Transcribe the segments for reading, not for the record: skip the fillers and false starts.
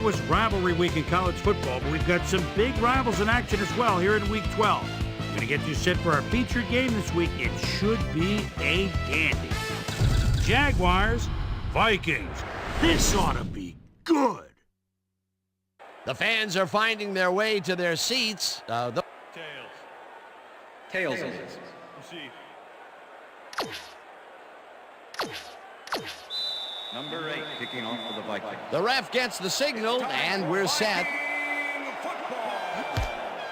It was rivalry week in college football, but we've got some big rivals in action as well here in Week 12. We're going to get you set for our featured game this week. It should be a dandy. Jaguars, Vikings. This ought to be good. The fans are finding their way to their seats. Tails. Receive. Number 8 kicking off for the Vikings. The ref gets the signal, and we're set.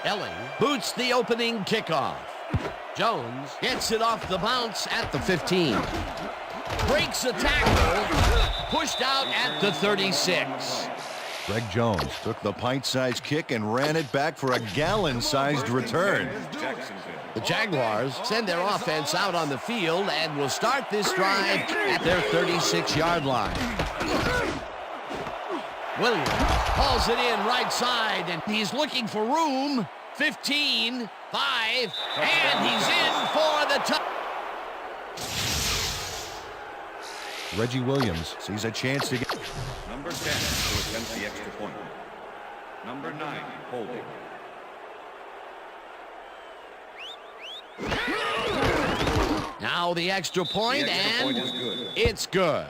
Elling boots the opening kickoff. Jones gets it off the bounce at the 15. Breaks a tackle. Pushed out at the 36. Greg Jones took the pint-sized kick and ran it back for a gallon-sized return. The Jaguars send their offense out on the field and will start this drive at their 36-yard line. Williams hauls it in right side, and he's looking for room. 15, 5, and he's in for the touchdown. Reggie Williams sees a chance to get... Number 10 to attempt the extra point. Number 9 holding. Now the extra point, and is good. It's good.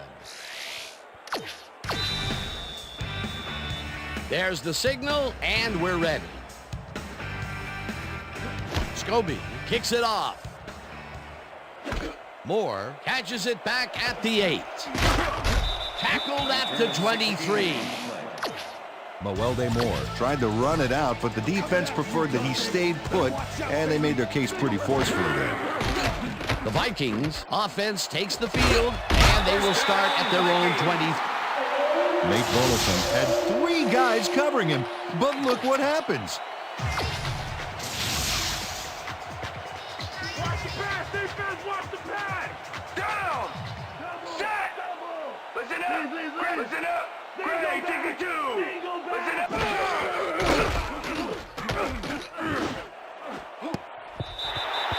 There's the signal, and we're ready. Scobie kicks it off. Moore catches it back at the 8. Tackled at the 23. Mawelde Moore tried to run it out, but the defense preferred that he stayed put, and they made their case pretty forcefully there. The Vikings offense takes the field, and they will start at their own 20. Nate Burleson had 3 guys covering him, but look what happens. Watch the pass, defense, watch the pass! Down! Set! Listen up! Listen up! Grenade taking 2! Listen up!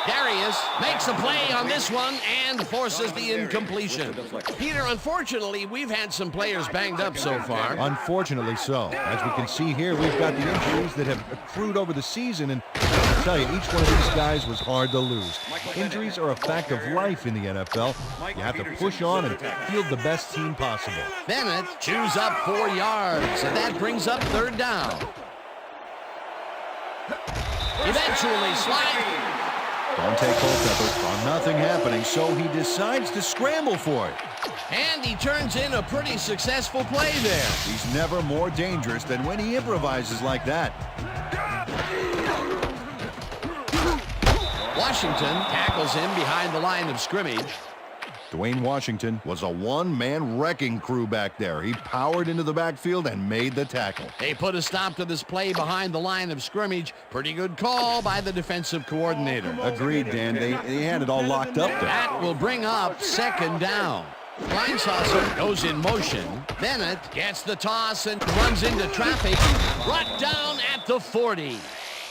Darius makes a play on this one and forces the incompletion. Peter, unfortunately, we've had some players banged up so far. Unfortunately so. As we can see here, we've got the injuries that have accrued over the season, and I'll tell you, each one of these guys was hard to lose. Injuries are a fact of life in the NFL. You have to push on and field the best team possible. Bennett chews up 4 yards, and that brings up 3rd down. Eventually slide. Dante Culpepper saw nothing happening, so he decides to scramble for it. And he turns in a pretty successful play there. He's never more dangerous than when he improvises like that. Washington tackles him behind the line of scrimmage. Dwayne Washington was a one-man wrecking crew back there. He powered into the backfield and made the tackle. They put a stop to this play behind the line of scrimmage. Pretty good call by the defensive coordinator. Agreed, Dan. They had it all locked up there. That will bring up 2nd down. Line saucer goes in motion. Bennett gets the toss and runs into traffic. Brought down at the 40.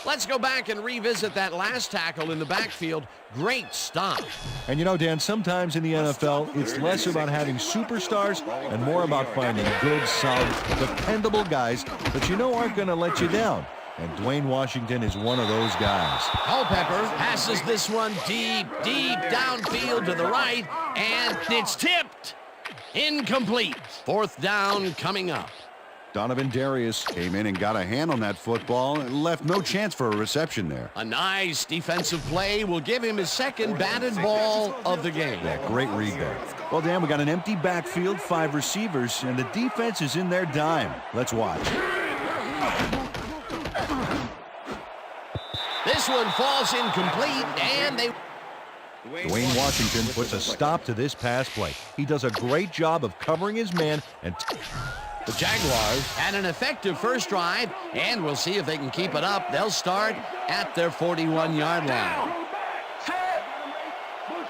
Let's go back and revisit that last tackle in the backfield. Great stop. And you know, Dan, sometimes in the NFL, it's less about having superstars and more about finding good, solid, dependable guys that you know aren't going to let you down. And Dwayne Washington is one of those guys. Culpepper passes this one deep downfield to the right, and it's tipped. Incomplete. 4th down coming up. Donovan Darius came in and got a hand on that football and left no chance for a reception there. A nice defensive play will give him his 2nd batted ball of the game. Yeah, great read there. Well, Dan, we got an empty backfield, 5 receivers, and the defense is in their dime. Let's watch. This one falls incomplete, and they... Dwayne Washington puts a stop to this pass play. He does a great job of covering his man and... The Jaguars had an effective first drive, and we'll see if they can keep it up. They'll start at their 41-yard line.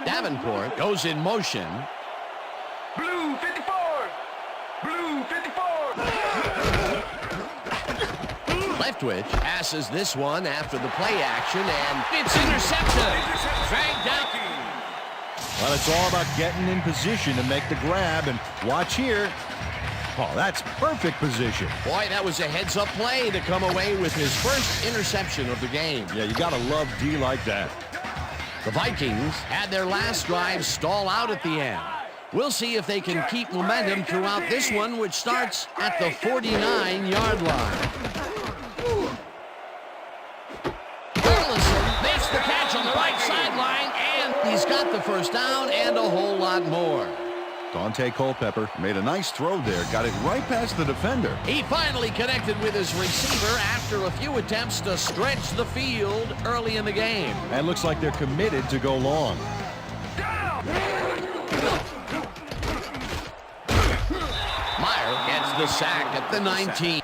Davenport goes in motion. Blue 54! Blue 54! Leftwich passes this one after the play action, and it's intercepted. Dragged down. Well, it's all about getting in position to make the grab, and watch here. Oh, that's perfect position. Boy, that was a heads-up play to come away with his first interception of the game. Yeah, you got to love D like that. The Vikings had their last drive stall out at the end. We'll see if they can keep momentum throughout this one, which starts at the 49-yard line. Burleson missed the catch on the right sideline, and he's got the first down and a whole lot more. Dante Culpepper made a nice throw there, got it right past the defender. He finally connected with his receiver after a few attempts to stretch the field early in the game. And looks like they're committed to go long. Meyer gets the sack at the 19.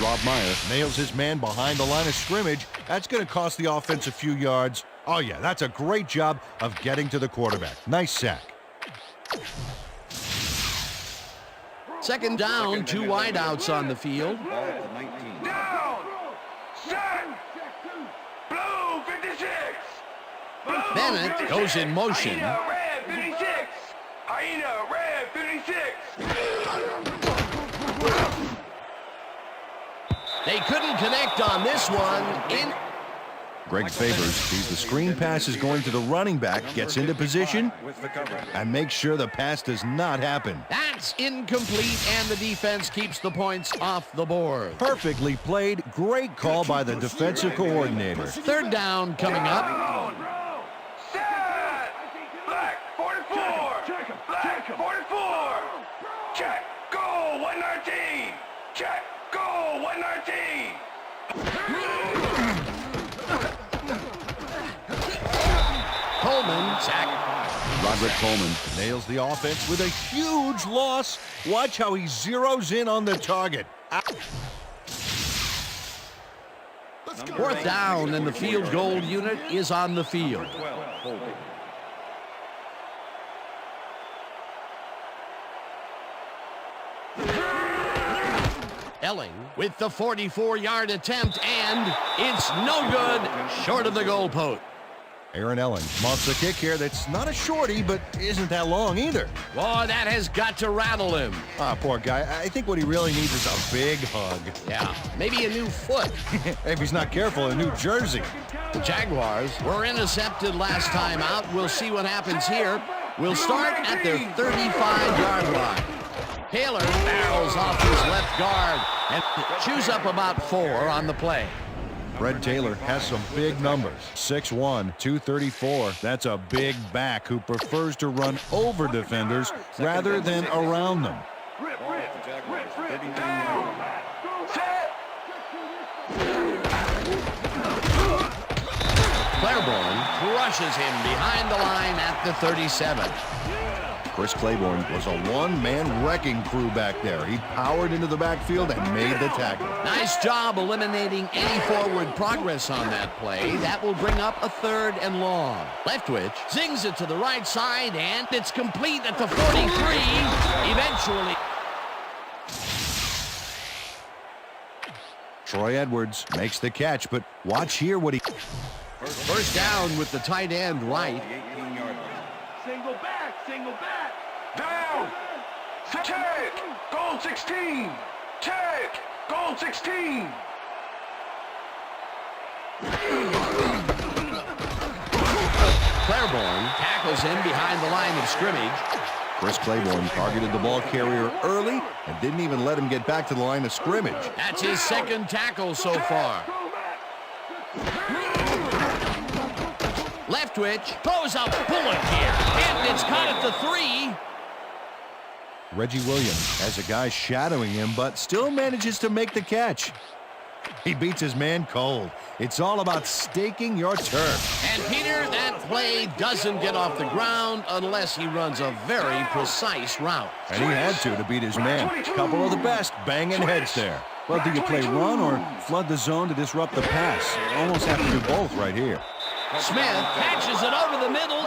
Rob Meyer nails his man behind the line of scrimmage. That's going to cost the offense a few yards. Oh, yeah, that's a great job of getting to the quarterback. Nice sack. Second down, two wideouts on the field. Ball at the 19. Down! Set! Blue 56! Blue Bennett 56. goes in motion. Hyena red 56! Hyena red 56! They couldn't connect on this one. Greg Favors sees the screen pass is going to the running back, gets into position, With the coverage. and makes sure the pass does not happen. That's incomplete, and the defense keeps the points off the board. Perfectly played. Great call by the defensive coordinator. Third down coming up. Down! Set! Black 44! Black 44! Check! Go 119! Check! Go 119! Coleman sack. Roderick Coleman nails the offense with a huge loss. Watch how he zeroes in on the target. Fourth down, and the field goal unit is on the field. 12, holding. Elling with the 44-yard attempt, and it's no good, short of the goal post. Aaron Elling muffs a kick here that's not a shorty, but isn't that long either. Boy, that has got to rattle him. Ah, poor guy. I think what he really needs is a big hug. Yeah, maybe a new foot. If he's not careful, a new jersey. The Jaguars were intercepted last time out. We'll see what happens here. We'll start at their 35-yard line. Taylor barrels off his left guard and chews up about 4 on the play. Fred Taylor has some big numbers. 6'1", 234. That's a big back who prefers to run over defenders rather than around them. Ball at the Jaguars. 39 yards. Claiborne crushes him behind the line at the 37. Chris Claiborne was a one-man wrecking crew back there. He powered into the backfield and made the tackle. Nice job eliminating any forward progress on that play. That will bring up a 3rd and long. Leftwich zings it to the right side, and it's complete at the 43. Eventually. Troy Edwards makes the catch, but watch here what he... First down with the tight end right. The 18-yard line. Single back, single back. Down. Take. Goal 16. Take. Goal 16. Claiborne tackles him behind the line of scrimmage. Chris Claiborne targeted the ball carrier early and didn't even let him get back to the line of scrimmage. That's his second tackle so far. Leftwich throws a bullet here, and it's caught at the 3. Reggie Williams has a guy shadowing him, but still manages to make the catch. He beats his man cold. It's all about staking your turf. And Peter, that play doesn't get off the ground unless he runs a very precise route. And he had to beat his man. Couple of the best banging heads there. Well, do you play run or flood the zone to disrupt the pass? Almost have to do both right here. Smith catches it over the middle.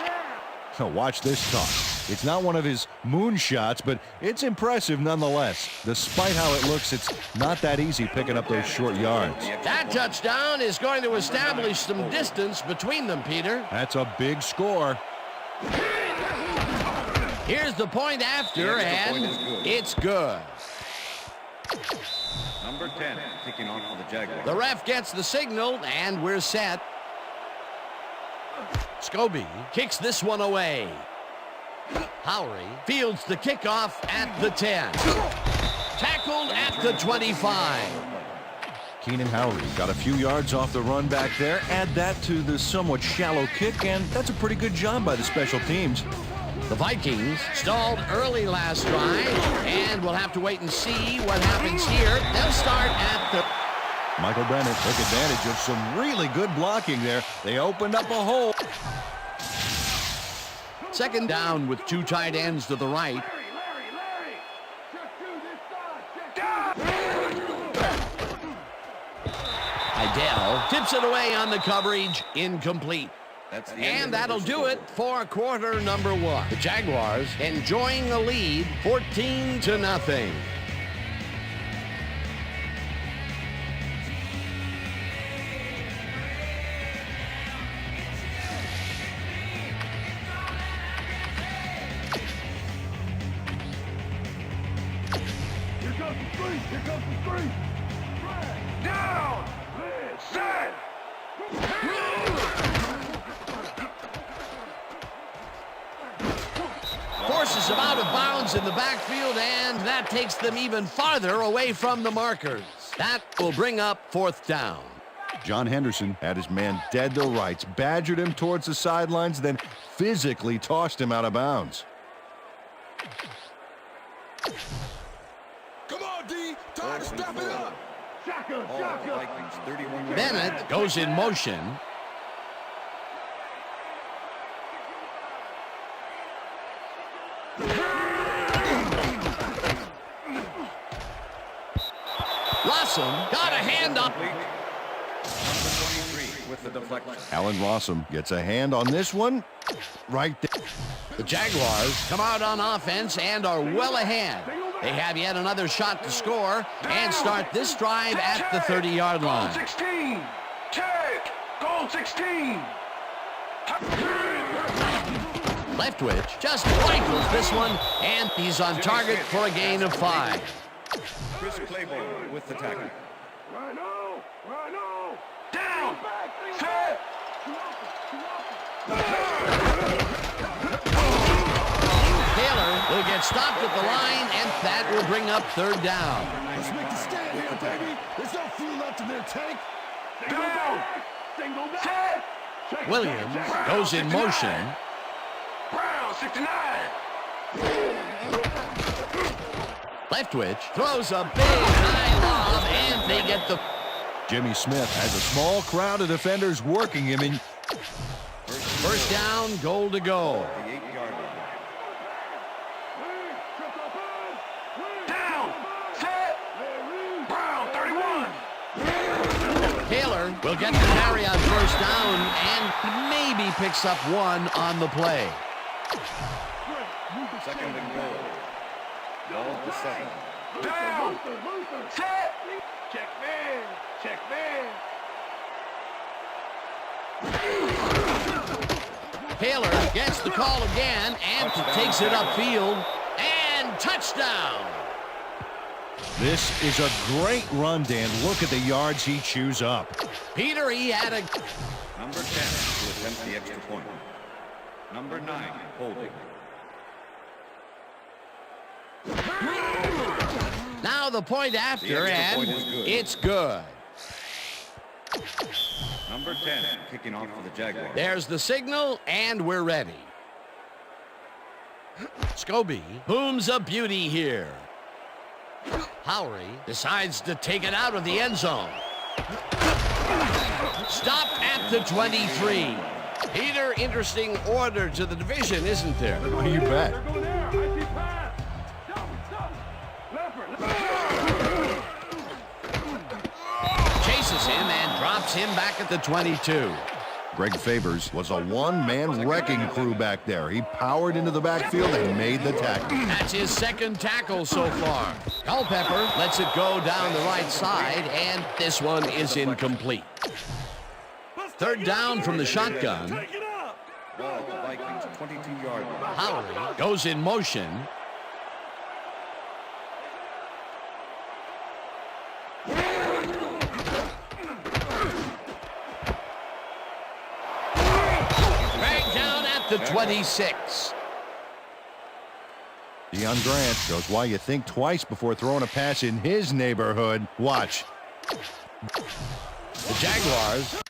So watch this toss. It's not one of his moon shots, but it's impressive nonetheless. Despite how it looks, it's not that easy picking up those short yards. That touchdown is going to establish some distance between them, Peter. That's a big score. Here's the point after, and it's good. Number 10, kicking off for the Jaguars. The ref gets the signal, and we're set. Scobie kicks this one away. Howery fields the kickoff at the 10. Tackled at the 25. Keenan Howery got a few yards off the run back there. Add that to the somewhat shallow kick, and that's a pretty good job by the special teams. The Vikings stalled early last drive, and we'll have to wait and see what happens here. They'll start at the... Michael Bennett took advantage of some really good blocking there. They opened up a hole. Second down with two tight ends to the right. Larry. Check two this side. Idell tips it away on the coverage, incomplete. That's the end And of that'll the do first it for quarter number one. The Jaguars enjoying the lead, 14-0. Here comes the three. Down. Set. Forces them out of bounds in the backfield, and that takes them even farther away from the markers. That will bring up fourth down. John Henderson had his man dead to rights, badgered him towards the sidelines, then physically tossed him out of bounds. Come on, D. Time to step it up. Shotgun. All the Vikings, 31 yards. Bennett goes in motion. Rossum got a hand up. Complete. Number 23 with the deflection. Alan Rossum gets a hand on this one right there. The Jaguars come out on offense and are well ahead. They have yet another shot to score and start this drive at the 30-yard line. Goal 16. Check. Goal 16. Leftwich just rifles this one, and he's on target for a gain of 5. Chris Claiborne with the tackle. Rhino. Down. Set. Taylor will get stopped at the line, and that will bring up third down. Let's make the stand here, baby. There's no fuel left in their tank. Down. Single back. Set. Williams goes in motion. Brown, 69. Leftwich throws a big high lob, and they get the... Jimmy Smith has a small crowd of defenders working him in. First down, goal to go. The 8-yard line. Down. Set. Brown, 31. Taylor will get the carry on first down and maybe picks up one on the play. Second and goal. Ball to 7. Down. Set. Check man. Taylor gets the call again and takes it upfield. And touchdown. This is a great run, Dan. Look at the yards he chews up. Peter, he had a... Number 10 to attempt the extra point. Number 9 holding. Now the point after, The extra and point is good. it's good. Number 10 kicking off for the Jaguars. There's the signal, and we're ready. Scobie booms a beauty here. Howery decides to take it out of the end zone. Stopped at the 23. Peter, interesting order to the division, isn't there? Oh, you bet. Chases him and drops him back at the 22. Greg Favors was a one-man wrecking crew back there. He powered into the backfield and made the tackle. That's his second tackle so far. Culpepper lets it go down the right side, and this one is incomplete. Third down from the shotgun. Ball at the Vikings 22-yard line. Howery goes in motion. the 26. Deion Grant shows why you think twice before throwing a pass in his neighborhood. Watch. The Jaguars.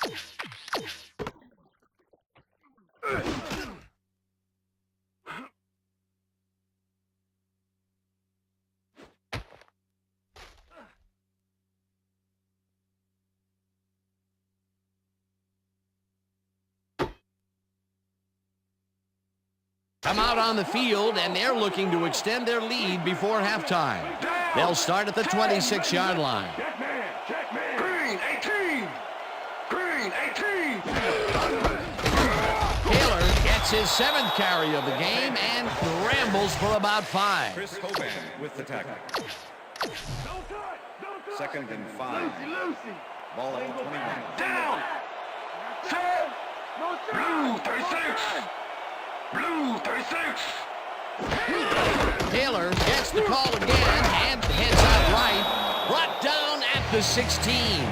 Come out on the field, and they're looking to extend their lead before halftime. They'll start at the 26-yard line. Check man, check man. Green 18. Green 18. Taylor gets his 7th carry of the game and rambles for about 5. Chris Hoban with the tackle. Don't touch. Second and 5. Lucy. Ball at the 21. Down. Set. Blue 36. Blue 36. Taylor gets the call again and heads out right. Brought down at the 16.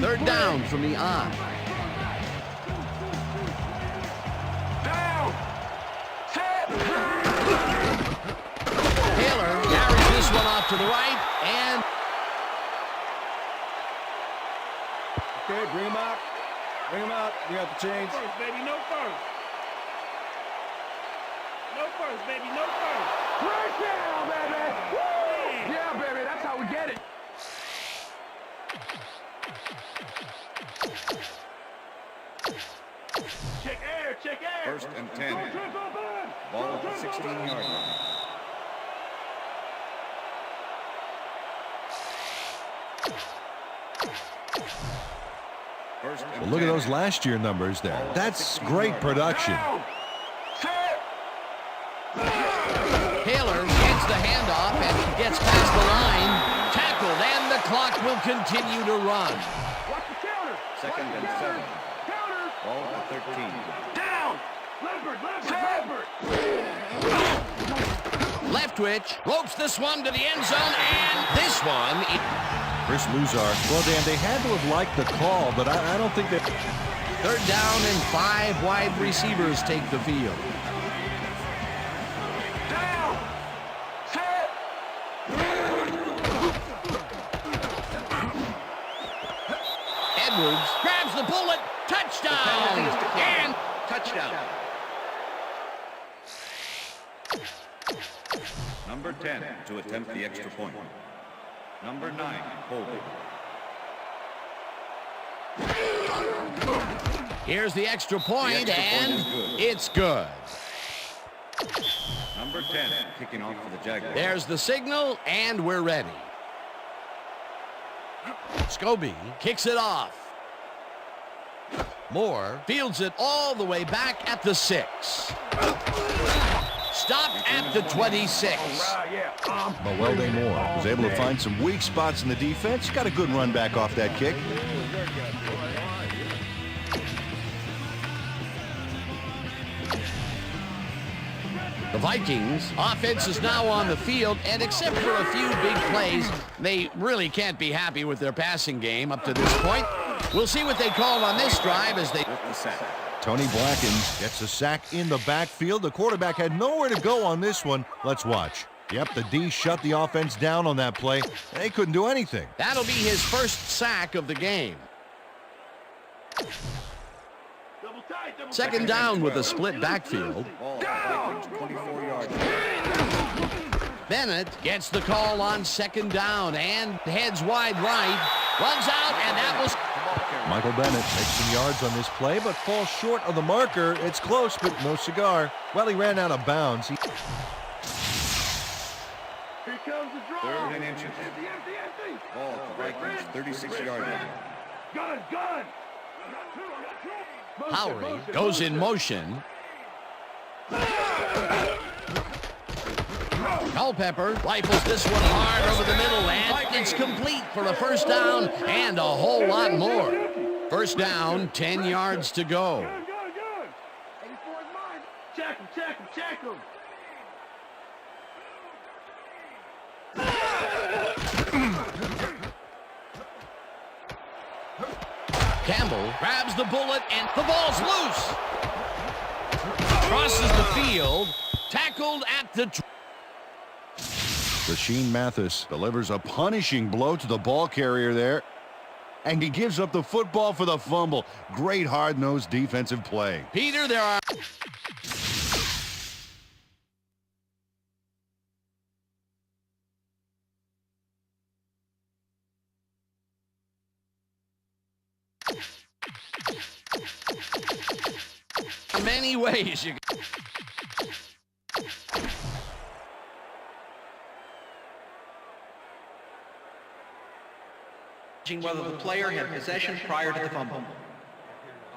Third down from the I. Down. Set. Taylor carries this one off to the right, and Okay, bring him out. Bring him out. You got the chains. First, baby, no first. No first, baby, no first. Right down, baby. Man. Yeah, baby, that's how we get it. Check air, check air. First and 10. Don't trip up on. Ball at the 16-yard line. First and Well, look at 10. those last year numbers there. That's great production. Down. Set. Taylor gets the handoff and gets past the line. Tackled, and the clock will continue to run. Watch the counter. Second and 7. Counter. Ball at the 13. Down. Leopard. Leftwich ropes this one to the end zone, and this one. Chris Luzar. Well, Dan, they had to have liked the call, but I don't think they... Third down and 5 wide receivers take the field. Down. Set. Edwards grabs the bullet. Touchdown! And Touchdown. Number 10 to attempt the extra point. Number 9, Colby. here's the extra point, The extra point and is good. it's good. Number 10 kicking off for the Jaguars. There's the signal, and we're ready. Scobie kicks it off. Moore fields it all the way back at the 6. Stopped at the 26. Mawelde Moore was able to find some weak spots in the defense. Got a good run back off that kick. The Vikings offense is now on the field, and except for a few big plays, they really can't be happy with their passing game up to this point. We'll see what they call on this drive as they... With the sack. Tony Blackens gets a sack in the backfield. The quarterback had nowhere to go on this one. Let's watch. Yep, the D shut the offense down on that play. They couldn't do anything. That'll be his first sack of the game. Second down with a split backfield. Ball at the Vikings' 24-yard line. Bennett gets the call on second down and heads wide right. Runs out, and that was... Michael Bennett makes some yards on this play, but falls short of the marker. It's close, but no cigar. Well, he ran out of bounds. Here comes the draw. Third and inches. Empty. Ball at the Vikings' 36-yard line. Gun. Lowry goes in motion. Culpepper rifles this one hard over the middle, and it's complete for a first down and a whole lot more. First down, 10 yards to go. Gun. 84 is mine. Check him. Campbell grabs the bullet, and the ball's loose. Crosses the field, tackled at the... Rashean Mathis delivers a punishing blow to the ball carrier there. And he gives up the football for the fumble. Great hard-nosed defensive play. Peter, there are... many ways you... whether the player had possession prior to the fumble.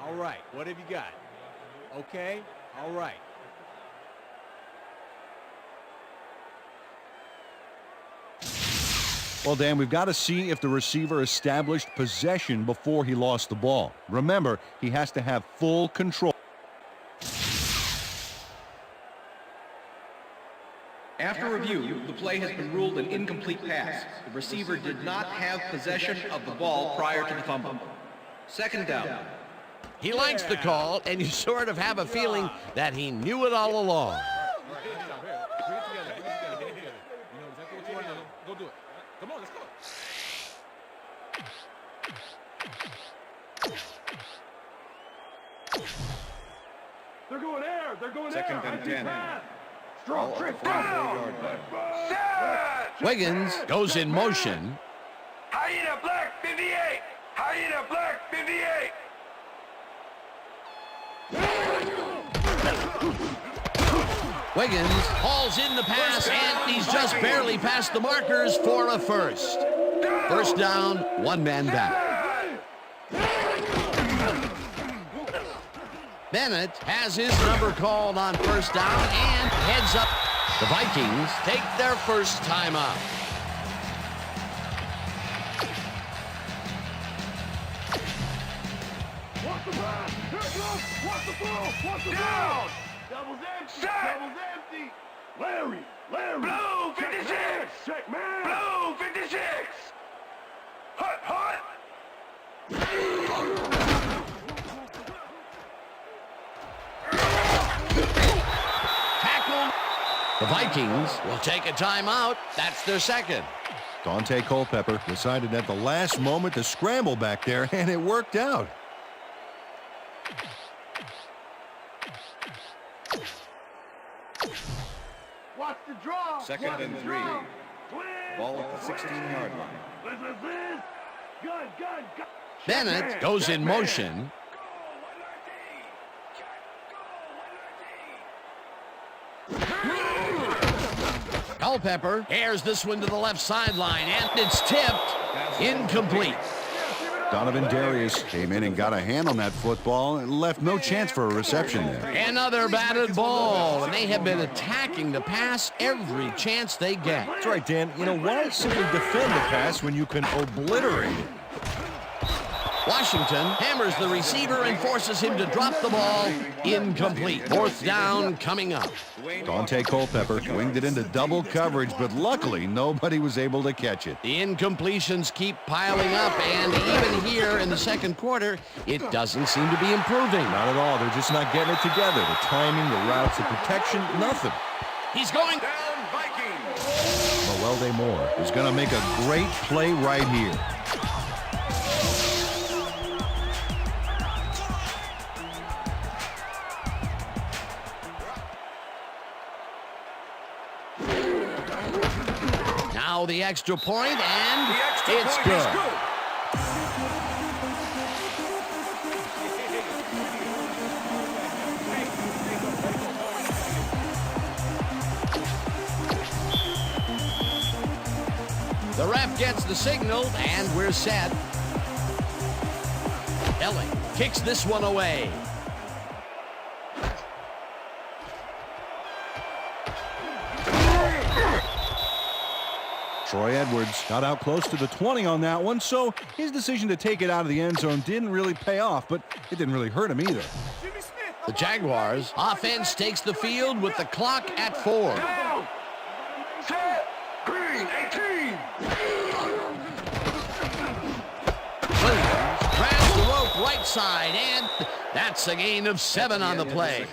All right, what have you got? Okay, all right. Well, Dan, we've got to see if the receiver established possession before he lost the ball. Remember, he has to have full control. After review, the play has been ruled an incomplete pass. The receiver did not have possession of the ball prior to the fumble. Second down. He likes the call, and you sort of have a feeling that he knew it all along. Go do it. Come on, let's go. They're going there. They're going Second there. and 10. Strong trick down. Set. Wiggins goes in motion. Hyena black 58. Hyena black 58. Wiggins hauls in the pass, and he's just barely past the markers for a first. First down, one man back. Bennett has his number called on first down and heads up. The Vikings take their first timeout. Watch the pass. Here it comes. Watch the throw. Watch the throw. Double's empty. Double's empty. Larry. Blue 56. Check, man. Blue 56. Hut. Tackled. The Vikings will take a timeout. That's their second. Dante Culpepper decided at the last moment to scramble back there, and it worked out. Watch the draw. Second and 3. Ball at the 16-yard line. Listen. Gun. Bennett goes in motion. Culpepper airs this one to the left sideline, and it's tipped. Incomplete. Donovan Darius came in and got a hand on that football and left no chance for a reception there. Another batted ball, and they have been attacking the pass every chance they get. That's right, Dan. You know, why simply defend the pass when you can obliterate it? Washington hammers the receiver and forces him to drop the ball. Incomplete. Fourth down coming up. Dante Culpepper winged it into double coverage, but luckily nobody was able to catch it. The incompletions keep piling up, and even here in the second quarter, it doesn't seem to be improving. Not at all. They're just not getting it together. The timing, the routes, the protection, nothing. He's going Down Vikings. Mewelde Moore is going to make a great play right here. now the extra point, and it's good. The ref gets the signal, and we're set. Elling kicks this one away. Troy Edwards got out close to the 20 on that one, so his decision to take it out of the end zone didn't really pay off, but it didn't really hurt him either. The Jaguars offense takes the field with the clock at 4. Down. Set. Green 18. Williams grabs the rope right side, and that's a gain of 7 on the play.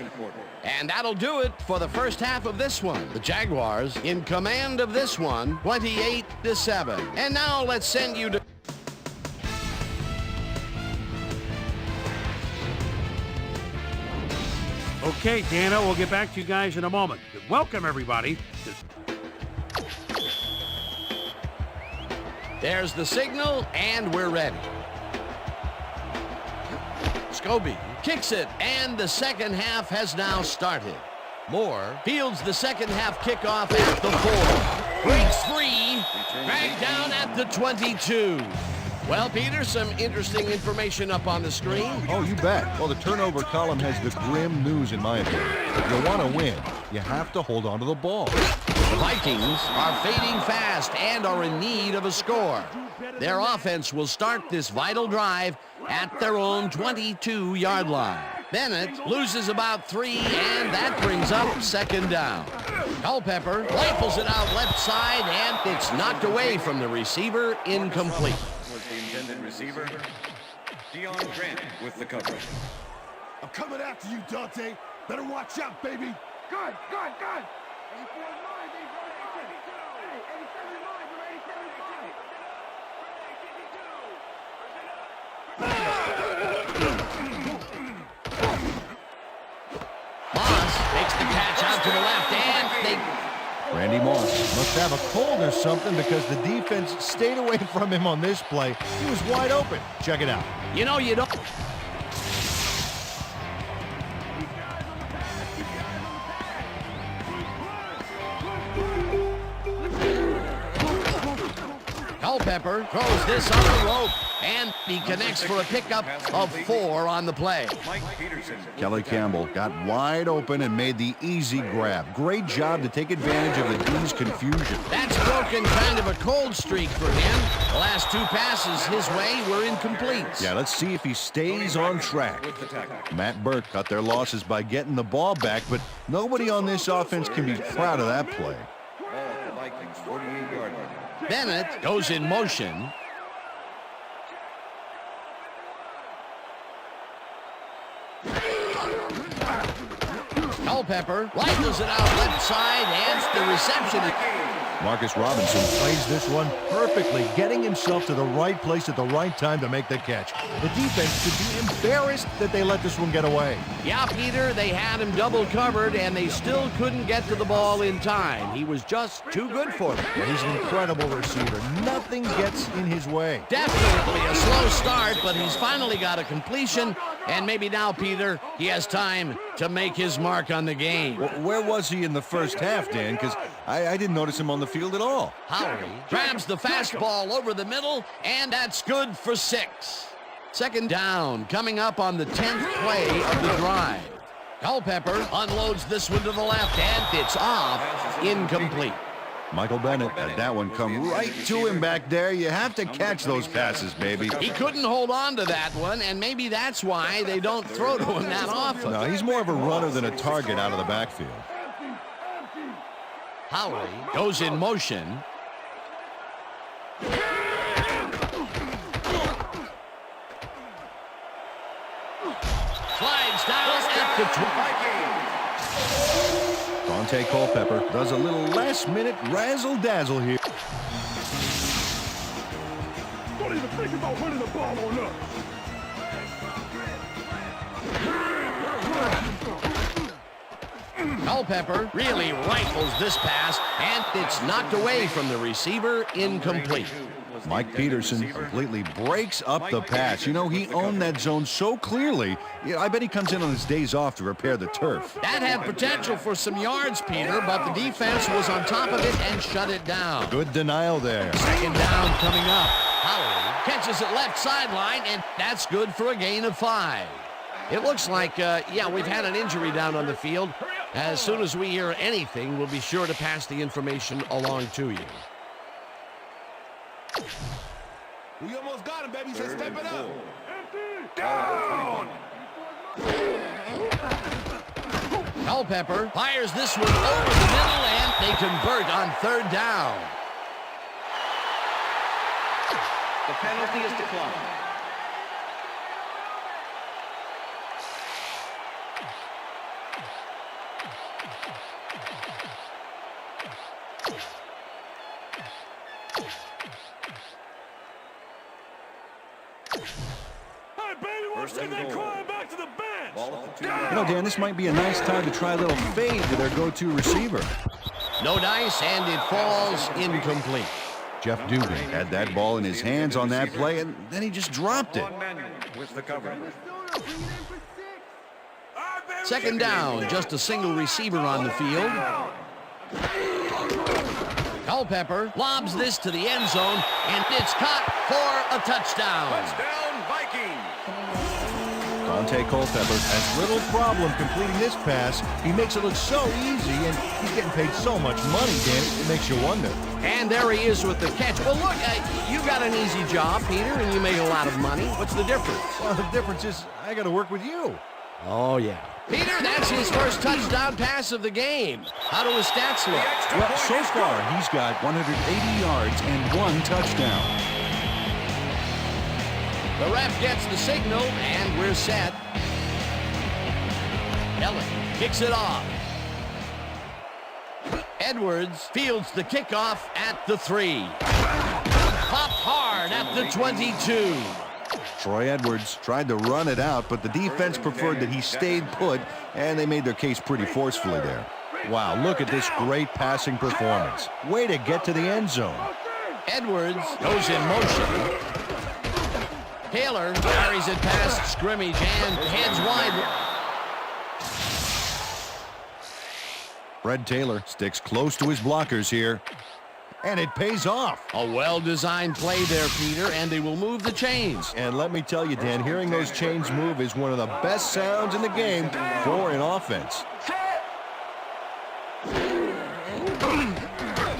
And that'll do it for the first half of this one. The Jaguars in command of this one, 28-7. And now let's send you to... Okay, Dana, we'll get back to you guys in a moment. Welcome, everybody. There's the signal, and we're ready. Scobie kicks it, and the second half has now started. Moore fields the second half kickoff at the 4. Breaks free, dragged down at the 22. Well, Peter, some interesting information up on the screen. Oh, you bet. Well, the turnover column has the grim news, in my opinion. If you want to win, you have to hold on to the ball. The Vikings are fading fast and are in need of a score. Their offense will start this vital drive at their own 22-yard line. Bennett loses about 3, and that brings up second down. Culpepper rifles it out left side, and it's knocked away from the receiver, incomplete. Was the intended receiver. Dion Grant with the coverage. I'm coming after you, Dante. Better watch out, baby. Good, good, good. 84 is mine, baby. 87 is mine, bro. 87 is mine. Moss makes the catch out to the left, and they... Randy Moss must have a cold or something because the defense stayed away from him on this play. He was wide open. Check it out. You know, you don't... Culpepper throws this on the rope, and he connects for a pickup of 4 on the play. Mike Peterson. Kelly Campbell got wide open and made the easy grab. Great job to take advantage of the D's confusion. That's broken kind of a cold streak for him. The last 2 passes his way were incomplete. Yeah, let's see if he stays on track. Matt Burke cut their losses by getting the ball back, but nobody on this offense can be proud of that play. Ball at the Vikings 48-yard line. Bennett goes in motion. Culpepper rifles it out left side, and the reception. Marcus Robinson plays this one perfectly, getting himself to the right place at the right time to make the catch. The defense should be embarrassed that they let this one get away. Yeah, Peter, they had him double covered, and they still couldn't get to the ball in time. He was just too good for them. Well, he's an incredible receiver. Nothing gets in his way. Definitely a slow start, but he's finally got a completion, and maybe now, Peter, he has time to make his mark on the game. Where was he in the first half, Dan? Because I didn't notice him on the field at all. Howery grabs the fastball over the middle, and that's good for 6. Second down coming up on the 10th play of the drive. Culpepper unloads this one to the left, and it's off, incomplete. Michael Bennett had that one come right to him back there. You have to catch those passes, baby. He couldn't hold on to that one, and maybe that's why they don't throw to him that often. No, he's more of a runner than a target out of the backfield. Howery goes in motion. Slides down at the 20. Dante Culpepper does a little last-minute razzle-dazzle here. Don't even think about running the ball on us. Culpepper really rifles this pass, and it's knocked away from the receiver, incomplete. Mike Peterson completely breaks up the pass. You know, he owned that zone so clearly. Yeah, I bet he comes in on his days off to repair the turf. That had potential for some yards, Peter, but the defense was on top of it and shut it down. Good denial there. Second down coming up. Howery catches it left sideline, and that's good for a gain of 5. It looks like, we've had an injury down on the field. As soon as we hear anything, we'll be sure to pass the information along to you. We almost got him, baby. So step it up. Down. Culpepper fires this one over the middle, and they convert on third down. The penalty is declined. First and goal. crying back to the bench. Ball at the 2 You yard know, line. Dan, this might be a nice time to try a little fade to their go-to receiver. No dice, and it falls incomplete. Jeff Dugan had that ball in his hands on that play, and then he just dropped it. On Manuel with the cover. Second down, just a single receiver on the field. Culpepper lobs this to the end zone, and it's caught for a touchdown. Touchdown, Vikings. Dante Culpepper has little problem completing this pass. He makes it look so easy, and he's getting paid so much money, Dan, it makes you wonder. And there he is with the catch. Well, look, you got an easy job, Peter, and you make a lot of money. What's the difference? Well, the difference is I got to work with you. Oh, yeah. Peter, that's his first touchdown pass of the game. How do his stats look? Well, so far, he's got 180 yards and 1 touchdown. The ref gets the signal, and we're set. Ellen kicks it off. Edwards fields the kickoff at the 3. Popped hard at the 22. Troy Edwards tried to run it out, but the defense preferred that he stayed put, and they made their case pretty forcefully there. Wow, look at this great passing performance. Way to get to the end zone. Edwards goes in motion. Taylor carries it past scrimmage and heads wide. Fred Taylor sticks close to his blockers here, and it pays off. A well-designed play there, Peter, and they will move the chains. And let me tell you, Dan, hearing those chains move is one of the best sounds in the game for an offense.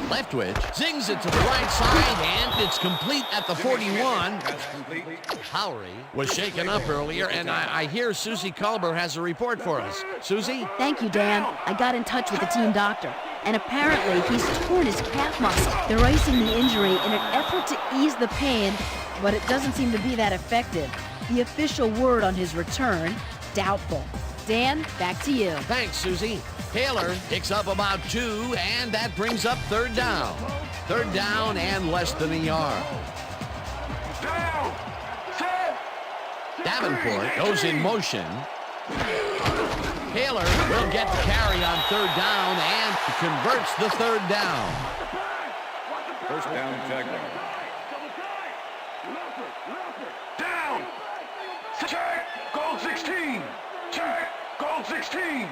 Leftwich zings it to the right side, and it's complete at the 41. Pass complete. Howery was shaken up earlier, and I hear Susie Culber has a report for us. Susie? Thank you, Dan. I got in touch with the team doctor, and apparently he's torn his calf muscle. They're icing the injury in an effort to ease the pain, but it doesn't seem to be that effective. The official word on his return, doubtful. Dan, back to you. Thanks, Susie. Taylor picks up about 2, and that brings up third down. Third down and less than a yard. Down. Set. Davenport goes in motion. Taylor will get the carry on third down and converts the third down. First down, Jaguar. Down. Check. Goal 16. Check. Goal 16.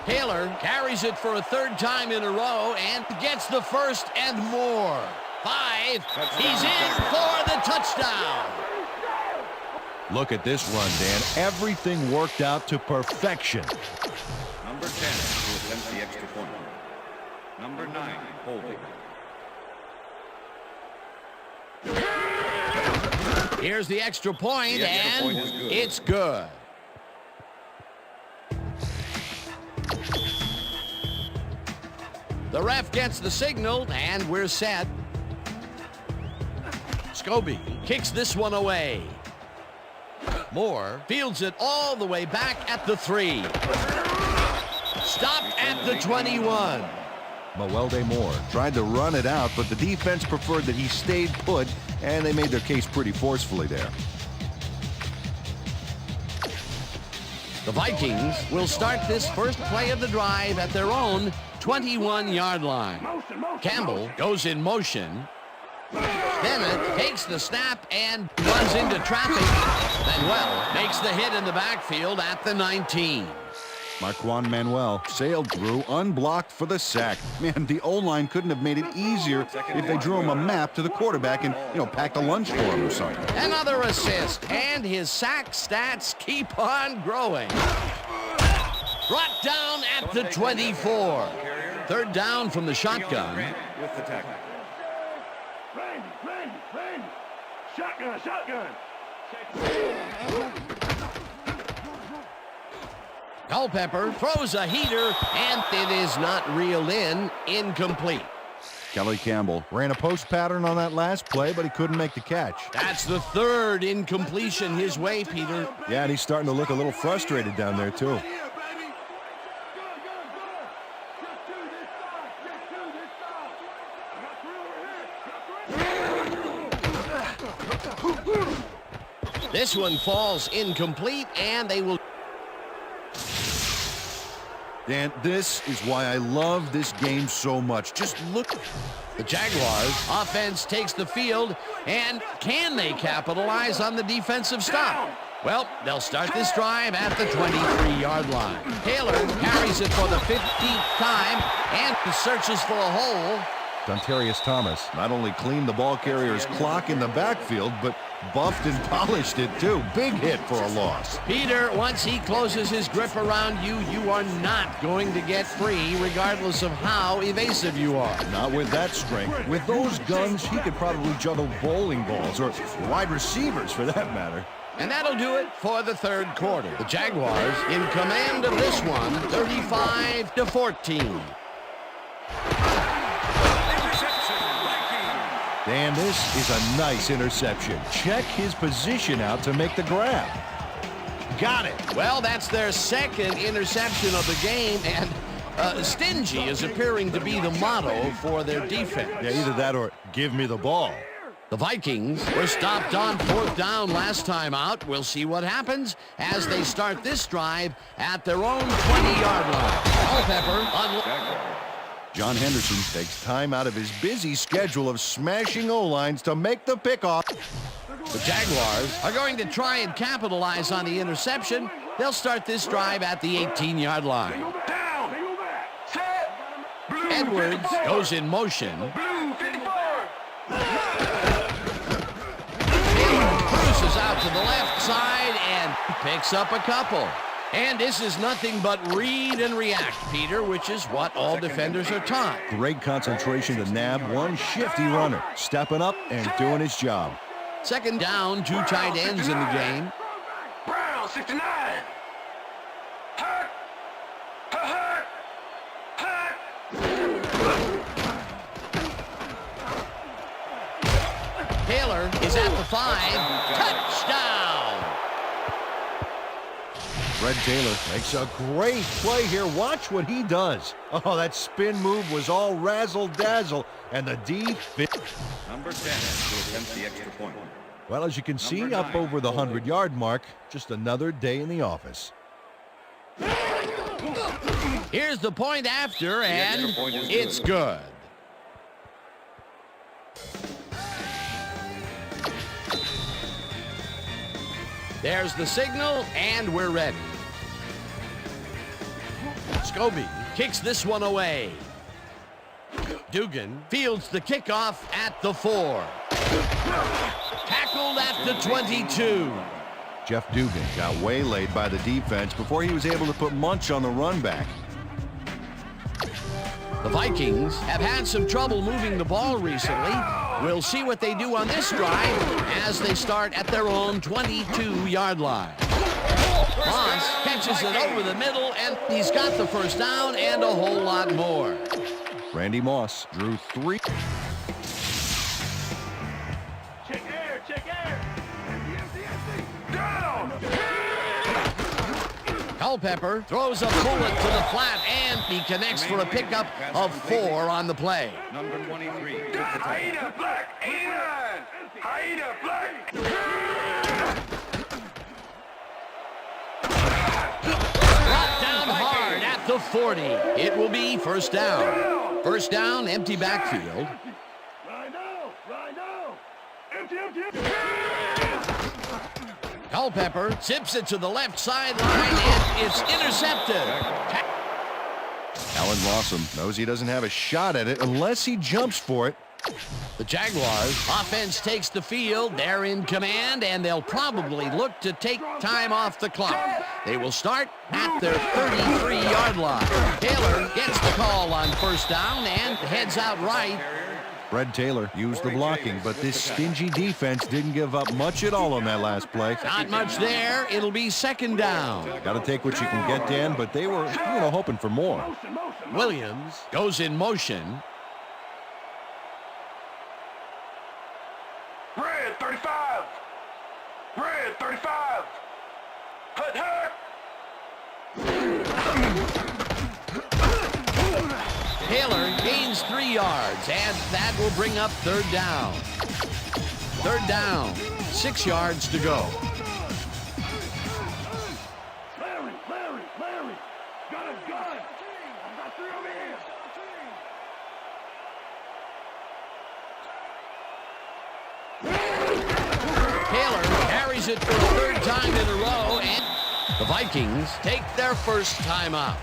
Taylor carries it for a third time in a row and gets the first and more. 5. He's in for the touchdown. Look at this run, Dan. Everything worked out to perfection. Number 10 to attempt the extra point. Number 9, holding. Here's the extra point, The extra and point is good. it's good. The ref gets the signal, and we're set. Scobie kicks this one away. Moore fields it all the way back at the 3. Stopped at the 21. Mawelde Moore tried to run it out, but the defense preferred that he stayed put, and they made their case pretty forcefully there. The Vikings will start this first play of the drive at their own 21-yard line. Campbell goes in motion. Bennett takes the snap and runs into traffic. Manuel makes the hit in the backfield at the 19. Marquand Manuel sailed through unblocked for the sack. Man, the O-line couldn't have made it easier if they drew him a map to the quarterback and, packed a lunch for him or something. Another assist, and his sack stats keep on growing. Brought down at the 24. Third down from the shotgun. With the tackle. Randy. Shotgun. Culpepper throws a heater, and it is not reeled in. Incomplete. Kelly Campbell ran a post pattern on that last play, but he couldn't make the catch. That's the third incompletion his way, Peter. Yeah, and he's starting to look a little frustrated down there, too. This one falls incomplete, and they will... Dan, this is why I love this game so much. Just look. The Jaguars offense takes the field, and can they capitalize on the defensive stop? Well, they'll start this drive at the 23-yard line. Taylor carries it for the 15th time and searches for a hole. Dontarius Thomas not only cleaned the ball carrier's clock in the backfield, but buffed and polished it too. Big hit for a loss. Peter, once he closes his grip around you, you are not going to get free, regardless of how evasive you are. Not with that strength. With those guns, he could probably juggle bowling balls, or wide receivers for that matter. And that'll do it for the third quarter. The Jaguars in command of this one, 35-14. Dan, this is a nice interception. Check his position out to make the grab. Got it. Well, that's their second interception of the game, and stingy is appearing to be the motto for their defense. Yeah, either that or give me the ball. The Vikings were stopped on 4th down last time out. We'll see what happens as they start this drive at their own 20-yard line. Culpepper John Henderson takes time out of his busy schedule of smashing O-lines to make the pickoff. The Jaguars are going to try and capitalize on the interception. They'll start this drive at the 18-yard line. Edwards goes in motion. Taylor cruises out to the left side and picks up a couple. And this is nothing but read and react, Peter, which is what all defenders are taught. Great concentration to nab one shifty runner, stepping up and doing his job. Second down, 2 tight ends in the game. Brown, 69. Hut. Hut. Hut. Taylor is at the 5. Touchdown! Fred Taylor makes a great play here. Watch what he does. Oh, that spin move was all razzle-dazzle, and the D fit. Number 10 to attempt the extra point. Well, as you can see, up over the 100-yard mark, just another day in the office. Here's the point after, and it's good. There's the signal, and we're ready. Scobie kicks this one away. Dugan fields the kickoff at the 4. Tackled at the 22. Jeff Dugan got waylaid by the defense before he was able to put Munch on the run back. The Vikings have had some trouble moving the ball recently. We'll see what they do on this drive as they start at their own 22-yard line. Moss catches it over the middle, and he's got the first down and a whole lot more. Randy Moss drew 3. Check air, check air. Empty. Down. Culpepper throws a bullet to the flat, and he connects for a pickup of 4 on the play. Number 23. Haida Black, 89. Haida Black. Brought down hard at the 40. It will be first down. First down, empty backfield. Right now. Empty. Culpepper zips it to the left sideline, and it's intercepted. Alan Rossum knows he doesn't have a shot at it unless he jumps for it. The Jaguars offense takes the field. They're in command, and they'll probably look to take time off the clock. They will start at their 33-yard line. Taylor gets the call on first down and heads out right. Fred Taylor used the blocking, but this stingy defense didn't give up much at all on that last play. Not much there. It'll be second down. Got to take what you can get, Dan, but they were, hoping for more. Williams goes in motion. Red 35. Red 35. Hut. Taylor gains 3 yards, and that will bring up third down. Third down. 6 yards to go. Larry, got a gun. I've got 3 over here. Taylor carries it for the 3rd time in a row, and the Vikings take their first timeout.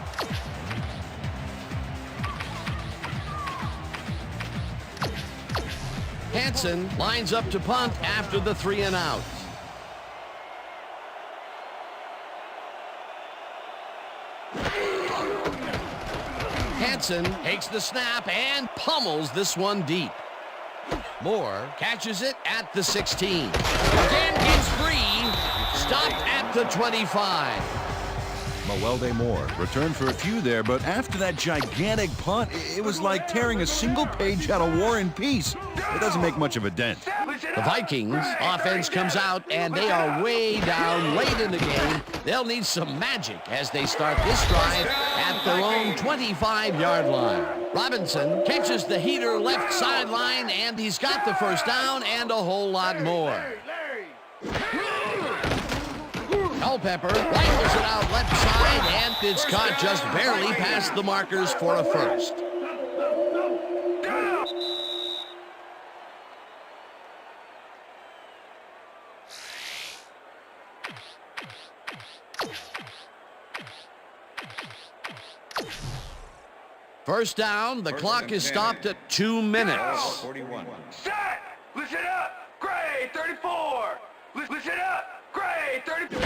Hansen lines up to punt after the 3 and out. Hansen takes the snap and pummels this one deep. Moore catches it at the 16. Again gets free. Stopped at the 25. Mawelde Moore returned for a few there, but after that gigantic punt, it was like tearing a single page out of War and Peace. It doesn't make much of a dent. The Vikings offense comes out, and they are way down late in the game. They'll need some magic as they start this drive at their own 25-yard line. Robinson catches the heater left sideline, and he's got the first down and a whole lot more. Culpepper rifles it out left side, and it's caught just barely past the markers for a first. First down, the clock is stopped at 2 minutes. 41. Set! Listen up! Grade 34! Listen up! Grade 34!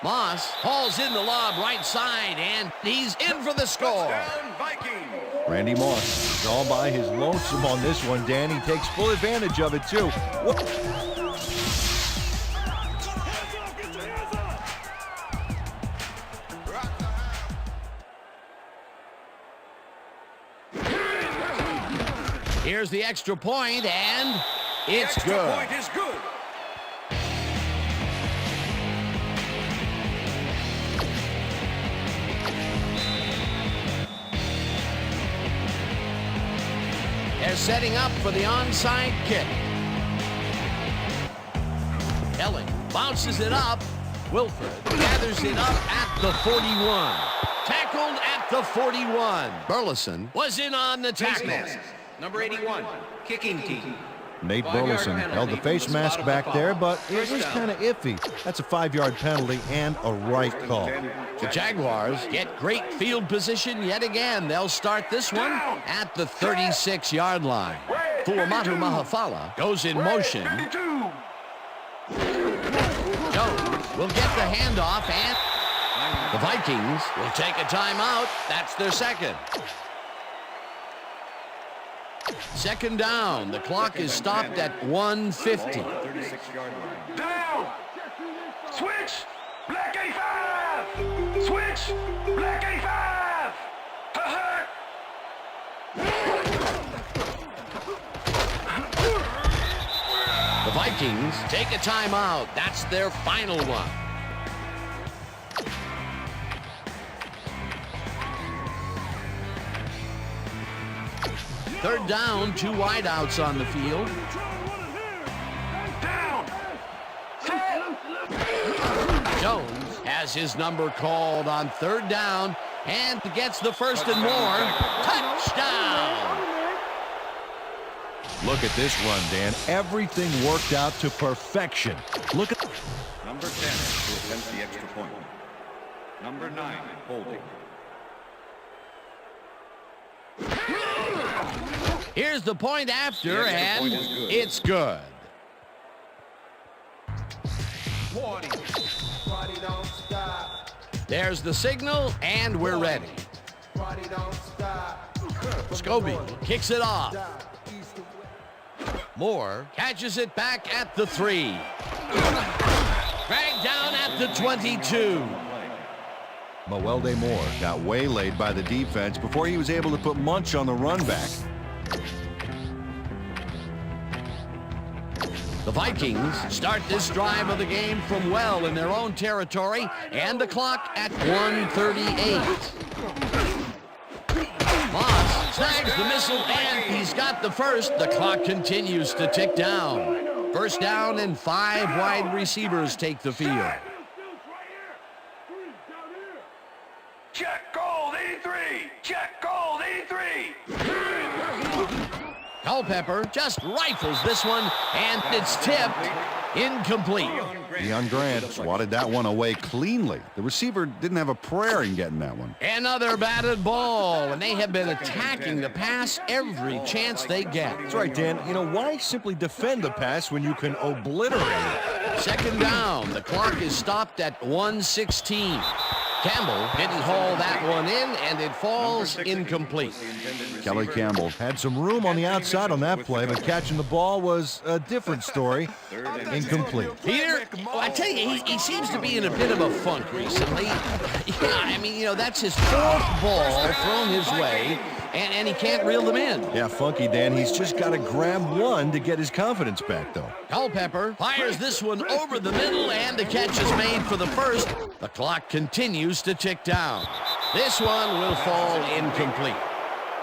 Moss hauls in the lob right side, and he's in for the score. Touchdown, Vikings! Randy Moss is all by his lonesome on this one, Dan. He takes full advantage of it, too. Here's the extra point, and it's Extra good. point is good. They're setting up for the onside kick. Elling bounces it up. Wilford gathers it up at the 41. Tackled at the 41. Burleson was in on the tackle. Number 81, kicking team. Nate 5-yard Burleson penalty held the from face the mask spot of the back foul. there, but it First was down. kind of iffy. That's a 5-yard penalty and a right call. The Jaguars get great field position yet again. They'll start this one at the 36-yard line. Fuamatu Mahafala goes in motion. 52! Jones will get the handoff, and the Vikings will take a timeout. That's their second. Second down. The clock is stopped at 1:50. 36-yard line. Down! Switch! Black 85! Switch! Black 85! The Vikings take a timeout. That's their final one. Third down, 2 wideouts on the field. Down! Jones has his number called on third down and gets the first and more. Touchdown! Look at this run, Dan. Everything worked out to perfection. Look at... Number 10 to attempt the extra point. Number 9 holding. Here's the point after, The extra and point is good. it's good. There's the signal, and we're ready. Scobie kicks it off. Moore catches it back at the 3. Dragged down at the 22. Mawelde Moore got waylaid by the defense before he was able to put Munch on the run back. The Vikings start this drive of the game from well in their own territory, and the clock at 1:38. Moss snags the missile, and he's got the first. The clock continues to tick down. First down, and 5 wide receivers take the field. Check gold 83! Check gold 83! Culpepper just rifles this one, and it's tipped. Incomplete. Deion Grant swatted that one away cleanly. The receiver didn't have a prayer in getting that one. Another batted ball, and they have been attacking the pass every chance they get. That's right, Dan. You know, why simply defend the pass when you can obliterate it? Second down. The clock is stopped at 1:16. Campbell didn't haul that one in, and it falls incomplete. Kelly Campbell Had some room on the outside on that play, but catching the ball was a different story. Incomplete. Peter, I tell you, he seems to be in a bit of a funk recently. Yeah, I mean, you know, that's his 4th ball thrown his way, and he can't reel them in. Yeah, funky, Dan. He's just got to grab one to get his confidence back, though. Culpepper fires this one over the middle, and the catch is made for the first. The clock continues to tick down. This one will fall incomplete.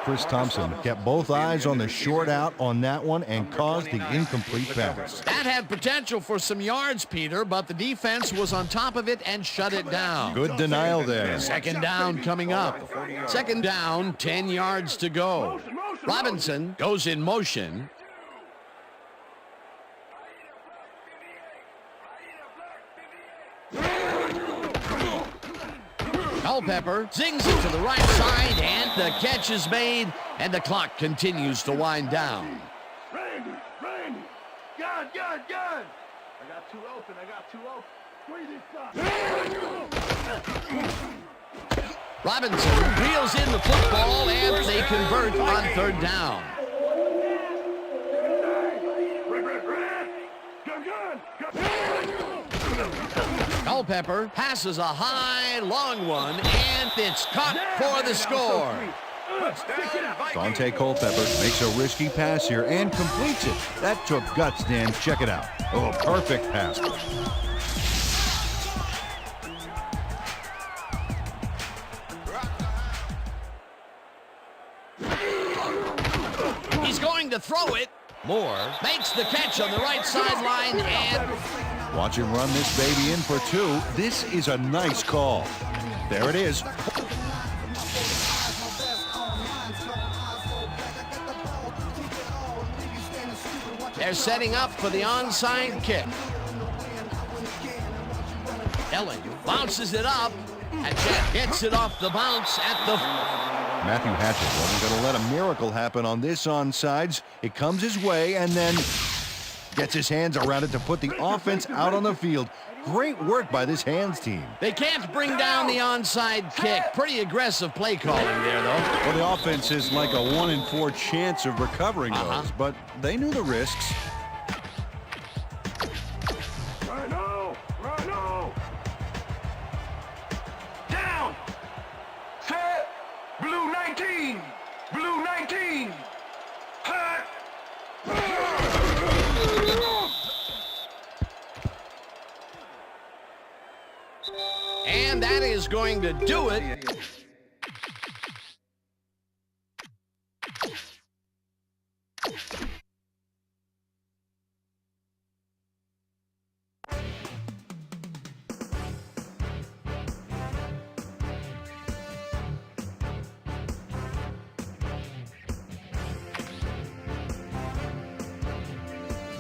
Chris Thompson kept both eyes on the short out on that one and caused the incomplete pass. That had potential for some yards, Peter, but the defense was on top of it and shut it down. Good denial there. Second down coming up. Second down, 10 yards to go. Robinson goes in motion. Culpepper zings it to the right side, and the catch is made, and the clock continues to wind down. Randy! Gun! I got 2 open. Three this side. Robinson reels in the football, and they convert on third down. Culpepper passes a high, long one, and it's caught for the score. Dante Culpepper makes a risky pass here and completes it. That took guts, Dan. Check it out. Oh, perfect pass. He's going to throw it. Moore makes the catch on the right sideline, and watch him run this baby in for 2. This is a nice call. There it is. they're setting up for the onside kick. Ellen bounces it up, and Chet gets it off the bounce at the... Matthew Hatchett wasn't going to let a miracle happen on this onsides. It comes his way and then gets his hands around it to put the offense out on the field. Great work by this hands team. They can't bring down the onside kick. Pretty aggressive play calling there, though. Well, the offense is like a 1 in 4 chance of recovering those, but they knew the risks. Rhino! Down! Set! Blue 19! Blue 19! Hot! And that is going to do it